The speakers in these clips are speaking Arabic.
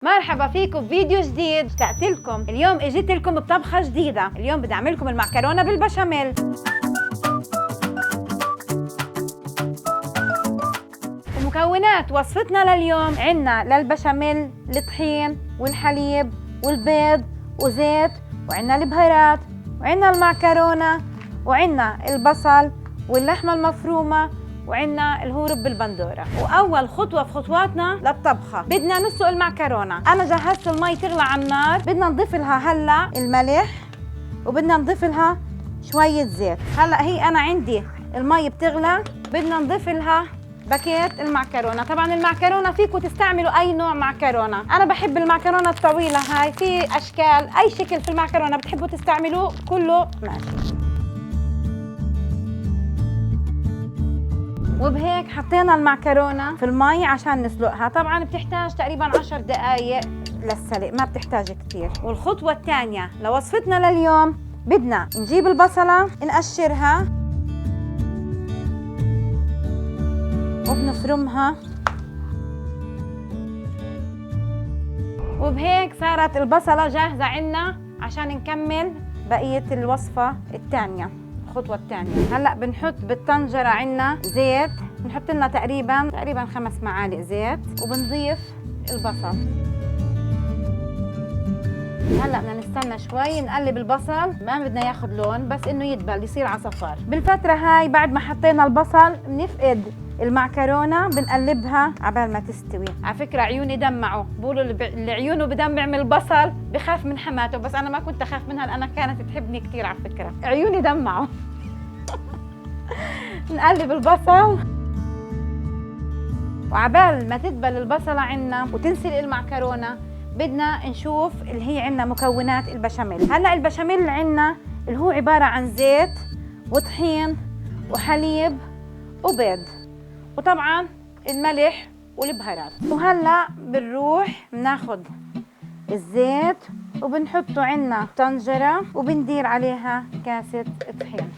مرحبا فيكم بفيديو جديد. اشتقت لكم اليوم، اجيت لكم بطبخه جديده. اليوم بدي اعمل لكم المعكرونه بالبشاميل. ومكونات وصفتنا لليوم: عندنا للبشاميل الطحين والحليب والبيض وزيت، وعندنا البهارات، وعندنا المعكرونه، وعندنا البصل واللحمه المفرومه، وعندنا الهروب بالبندوره. واول خطوه في خطواتنا للطبخه بدنا نسلق المعكرونه. انا جهزت المي تغلى على النار، بدنا نضيف لها هلا الملح وبدنا نضيف لها شويه زيت. هلا هي انا عندي المي بتغلى، بدنا نضيف لها باكيت المعكرونه. طبعا المعكرونه فيكم تستعملوا اي نوع معكرونه، انا بحب المعكرونه الطويله هاي، في اشكال اي شكل في المعكرونه بتحبوا تستعملوه كله ماشي. وبهيك حطينا المعكرونه في المي عشان نسلقها. طبعا بتحتاج تقريبا 10 دقائق للسلق، ما بتحتاج كثير. والخطوه الثانيه لوصفتنا لليوم، بدنا نجيب البصله نقشرها وبنفرمها، وبهيك صارت البصله جاهزه عنا عشان نكمل بقيه الوصفه الثانيه. الخطوة الثانية هلا بنحط بالطنجرة عنا زيت، بنحط لنا تقريبا 5 معالق زيت، وبنضيف البصل. هلا بدنا نستنى شوي نقلب البصل، ما بدنا ياخذ لون، بس انه يدبل يصير عصفار. بالفترة هاي بعد ما حطينا البصل بنفقد المعكرونة، بنقلبها عبال ما تستوي. على فكرة عيوني دمعوا، بقولوا اللي عيونه بدمع من البصل بخاف من حماته، بس أنا ما كنت أخاف منها لأنها كانت تحبني كثير. على فكرة عيوني دمعوا. نقلب البصل، وعبال ما تدبل البصلة عنا وتنسلق المعكرونة بدنا نشوف اللي هي عنا مكونات البشاميل. هلا البشاميل اللي عنا اللي هو عبارة عن زيت وطحين وحليب وبيض، وطبعا الملح والبهارات. وهلا بنروح بناخد الزيت وبنحطه عنا طنجرة وبندير عليها كاسة طحين،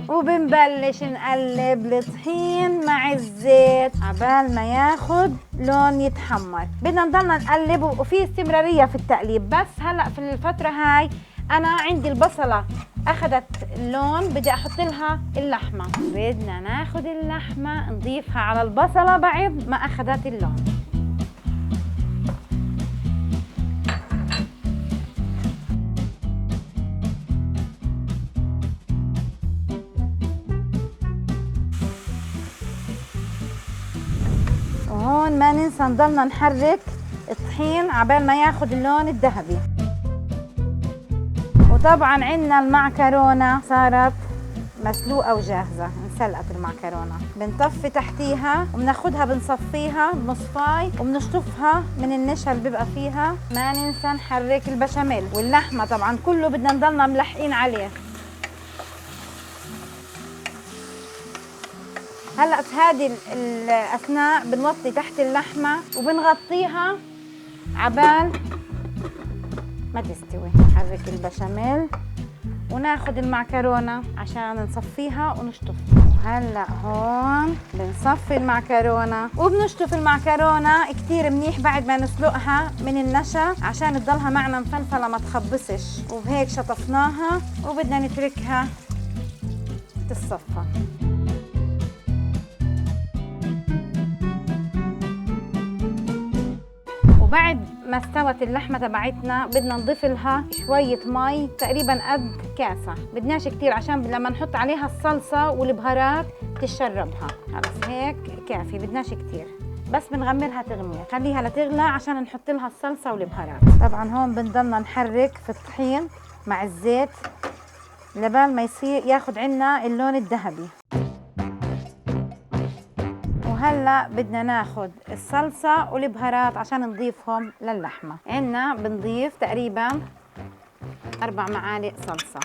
وبنبلش نقلب الطحين مع الزيت عبال ما ياخد لون يتحمر. بدنا نضلنا نقلب وفي استمرارية في التقليب. بس هلا في الفترة هاي انا عندي البصلة اخذت اللون، بدي احط لها اللحمة. بدنا ناخد اللحمة نضيفها على البصلة بعد ما اخذت اللون. وهون ما ننسى نضلنا نحرك الطحين عبال ما ياخد اللون الذهبي. وطبعا عندنا المعكرونة صارت مسلوقة وجاهزة، انسلقت المعكرونة. بنطفي تحتيها وبناخدها بنصفيها بمصفاي وبنشطفها من النشا اللي بيبقى فيها. ما ننسى نحرك البشاميل واللحمة، طبعا كله بدنا نضلنا ملحقين عليه. هلا في هذه الاثناء بنوطي تحت اللحمه وبنغطيها عبال ما تستوي. نحرك البشاميل وناخذ المعكرونه عشان نصفيها ونشطفها. هلا هون بنصفي المعكرونه وبنشطف المعكرونه كثير منيح بعد ما نسلقها من النشا عشان تضلها معنا مفلفله ما تخبصش. وبهيك شطفناها وبدنا نتركها تتصفى. وبعد ما استوت اللحمه تبعتنا بدنا نضيف لها شويه مي تقريبا قد كاسه، بدناش كثير عشان لما نحط عليها الصلصه والبهارات تشربها. خلص هيك كافي، بدناش كثير، بس بنغمرها تغمير، خليها لتغلى عشان نحط لها الصلصه والبهارات. طبعا هون بنضلنا نحرك في الطحين مع الزيت لبال ما يصير ياخذ عنا اللون الذهبي. وهلا بدنا ناخد الصلصة والبهارات عشان نضيفهم للحمة. عنا بنضيف تقريبا 4 معالق صلصة.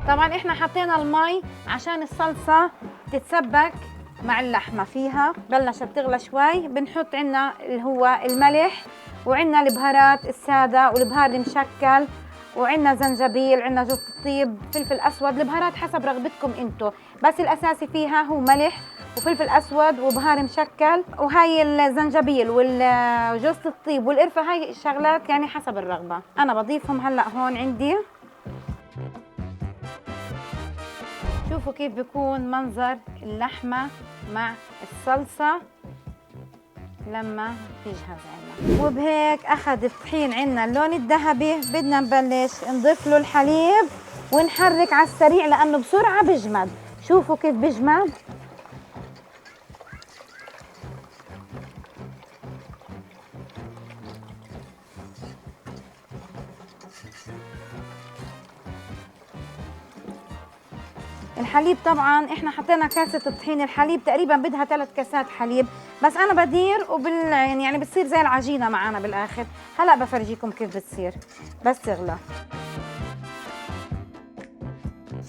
طبعا احنا حطينا المي عشان الصلصة تتسبك مع اللحمة فيها. بلشت تغلى شوي، بنحط عنا اللي هو الملح، وعنا البهارات السادة والبهار المشكل، وعندنا زنجبيل، عندنا جوز الطيب، فلفل اسود، البهارات حسب رغبتكم انتو، بس الاساسي فيها هو ملح وفلفل اسود وبهار مشكل، وهي الزنجبيل وجوز الطيب والقرفه، هاي الشغلات يعني حسب الرغبه. انا بضيفهم هلا هون عندي. شوفوا كيف بيكون منظر اللحمه مع الصلصه لما تجهز عنا. وبهيك اخذ الطحين عنا اللون الذهبي، بدنا نبلش نضيف له الحليب ونحرك على السريع لانه بسرعه بيجمد. شوفوا كيف بيجمد. الحليب طبعا احنا حطينا كاسه الطحين، الحليب تقريبا بدها 3 كاسات حليب، بس انا بدير يعني بتصير زي العجينه معنا بالاخر. هلا بفرجيكم كيف بتصير بس تغلى.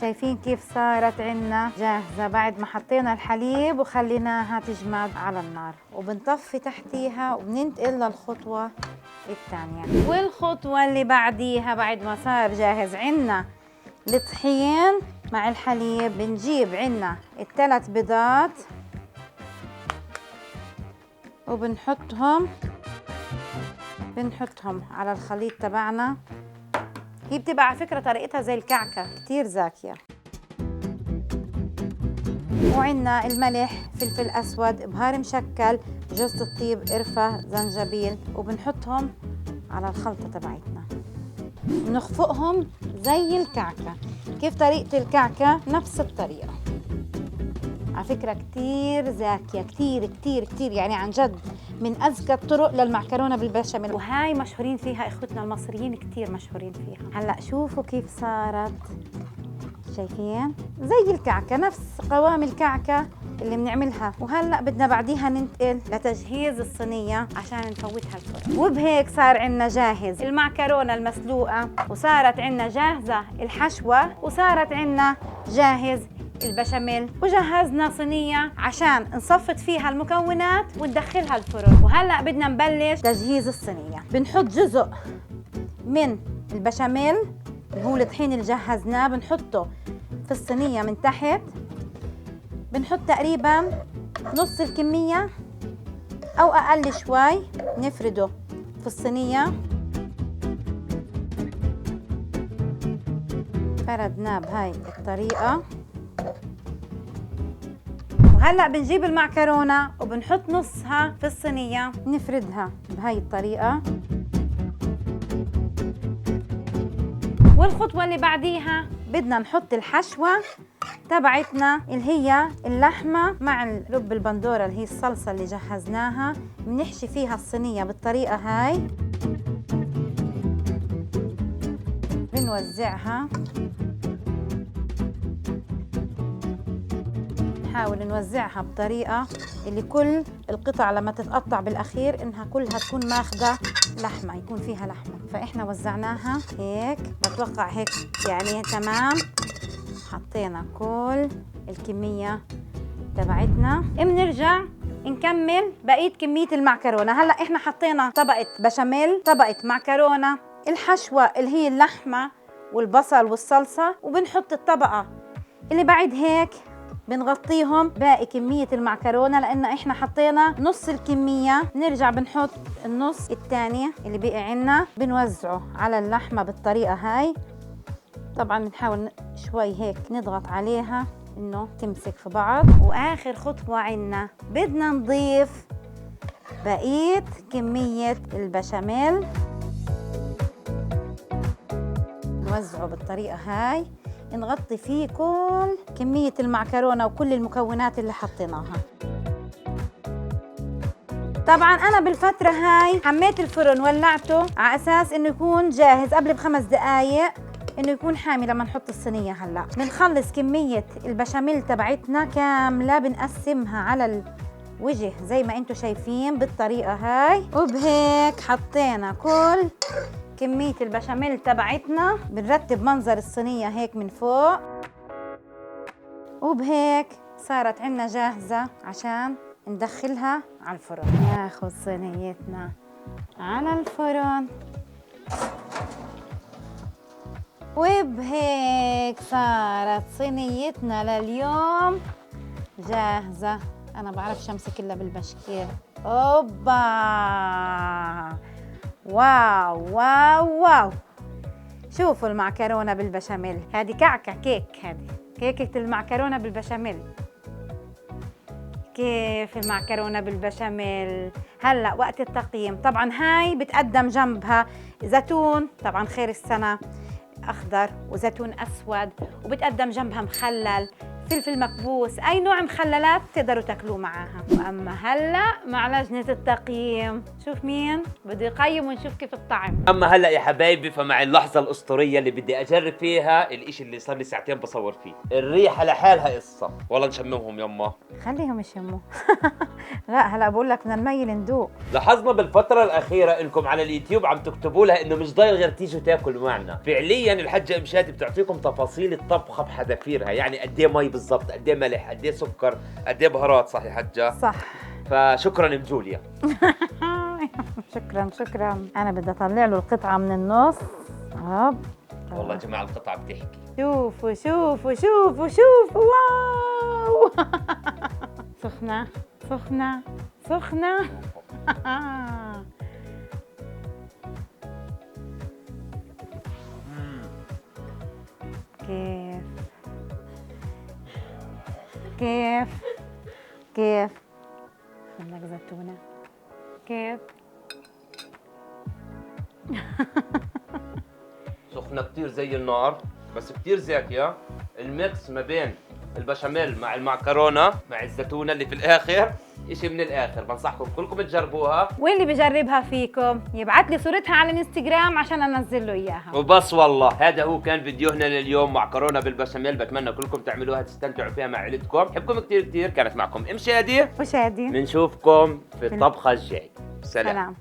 شايفين كيف صارت عنا جاهزه بعد ما حطينا الحليب وخليناها تجمد على النار، وبنطفي تحتيها وبننتقل للخطوه الثانيه. والخطوه اللي بعديها بعد ما صار جاهز عنا الطحين مع الحليب، بنجيب عنا ال3 بيضات وبنحطهم على الخليط تبعنا. هي بتبقى على فكرة طريقتها زي الكعكة، كتير زاكية. وعنا الملح، فلفل أسود، بهار مشكل، جوز الطيب، قرفة، زنجبيل، وبنحطهم على الخلطة تبعتنا. بنخفقهم زي الكعكة. كيف طريقة الكعكة؟ نفس الطريقة. على فكرة كتير زاكية، كتير كتير كتير، يعني عن جد من أذكى الطرق للمعكرونة بالبشاميل، وهاي مشهورين فيها إخوتنا المصريين، كتير مشهورين فيها. هلأ شوفوا كيف صارت، شايفين؟ زي الكعكة، نفس قوام الكعكة اللي بنعملها. وهلأ بدنا بعديها ننتقل لتجهيز الصينية عشان نفوتها الفرن. وبهيك صار عنا جاهز المعكرونة المسلوقة، وصارت عنا جاهزة الحشوة، وصارت عنا جاهز البشاميل، وجهزنا صينية عشان نصفط فيها المكونات وندخلها الفرن. وهلأ بدنا نبلش تجهيز الصينية. بنحط جزء من البشاميل اللي هو الطحين اللي جهزناه، بنحطه في الصينية من تحت. بنحط تقريبا نص الكمية أو أقل شوي، نفرده في الصينية. فردناه بهاي الطريقة. وهلأ بنجيب المعكرونة وبنحط نصها في الصينية، نفردها بهاي الطريقة. والخطوة اللي بعديها بدنا نحط الحشوة تبعتنا اللي هي اللحمة مع رب البندورة اللي هي الصلصة اللي جهزناها. بنحشي فيها الصينية بالطريقة هاي، بنوزعها، نحاول نوزعها بطريقة اللي كل القطع لما تتقطع بالأخير إنها كلها تكون ماخدة لحمة، يكون فيها لحمة. فإحنا وزعناها هيك، بتوقع هيك يعني تمام. حطينا كل الكمية تبعتنا. بنرجع نكمل بقية كمية المعكرونة. هلأ إحنا حطينا طبقة بشاميل، طبقة معكرونة، الحشوة اللي هي اللحمة والبصل والصلصة، وبنحط الطبقة اللي بعد هيك بنغطيهم باقي كمية المعكرونة، لأن إحنا حطينا نص الكمية. نرجع بنحط النص الثاني اللي بقي عنا، بنوزعه على اللحمة بالطريقة هاي. طبعا بنحاول شوي هيك نضغط عليها إنه تمسك في بعض. وآخر خطوة عنا بدنا نضيف بقية كمية البشاميل، نوزعه بالطريقة هاي، نغطي فيه كل كمية المعكرونة وكل المكونات اللي حطيناها. طبعا أنا بالفترة هاي حميت الفرن، ولعته على أساس إنه يكون جاهز قبل ب5 دقايق، إنه يكون حامي لما نحط الصينية. هلا بنخلص كمية البشاميل تبعتنا كاملة، بنقسمها على الوجه زي ما انتم شايفين بالطريقة هاي. وبهيك حطينا كل كمية البشاميل تبعتنا، بنرتب منظر الصينية هيك من فوق. وبهيك صارت عنا جاهزة عشان ندخلها على الفرن. ناخذ صينيتنا على الفرن. وبهيك صارت صينيتنا لليوم جاهزة. أنا بعرفش أمسك إلا بالبشكير. أوبا، واو واو واو. شوفوا المعكرونة بالبشاميل، هذه كعكة كيك، هذه كيكة المعكرونة بالبشاميل. كيف المعكرونة بالبشاميل؟ هلأ وقت التقييم. طبعا هاي بتقدم جنبها زيتون، طبعا خير السنة، أخضر وزيتون أسود، وبتقدم جنبها مخلل، فلفل مكبوس، أي نوع مخللات تقدروا تاكلوه معاها. وأما هلأ مع لجنة التقييم، شوف مين بده يقيم ونشوف كيف الطعم. اما هلا يا حبايبي فمع اللحظه الاسطوريه اللي بدي اجرب فيها الاشي اللي صار لي ساعتين بصور فيه. الريحه لحالها قصه، والله نشممهم يما. خليهم يشموا. لا هلا بقول لك بدنا نميل ندوق. لاحظنا بالفتره الاخيره انكم على اليوتيوب عم تكتبوا لها انه مش ضايل غير تيجوا تاكلوا معنا. فعليا الحاجه مشاتي بتعطيكم تفاصيل الطبخه بحذافيرها، يعني قد ايه مي بالضبط، قد ايه ملح، قد ايه سكر، قد ايه بهارات. صح يا حجه؟ صح. فشكرا ام جوليا. شكرا شكرا. انا بدي اطلع له القطعه من النص. هوب. والله يا جماعه القطعه بتحكي. شوفوا شوفوا شوفوا شوفوا، واو. سخنه سخنه سخنه. كيف كيف كيف بدك زيتونه؟ كيف؟ سخنة كتير زي النار بس كتير زاكية. الميكس ما بين البشاميل مع المعكرونة مع الزيتونة اللي في الآخر إشي من الآخر. بنصحكم كلكم تجربوها. واللي بجربها فيكم يبعت لي صورتها على الانستغرام عشان انزل له اياها. وبس والله هذا هو كان فيديوهنا لليوم، معكرونة بالبشاميل. بتمنى كلكم تعملوها تستمتعوا فيها مع عيلتكم. بحبكم كتير كتير. كانت معكم ام شادي وشادي. بنشوفكم في الطبخة الجاي. سلام.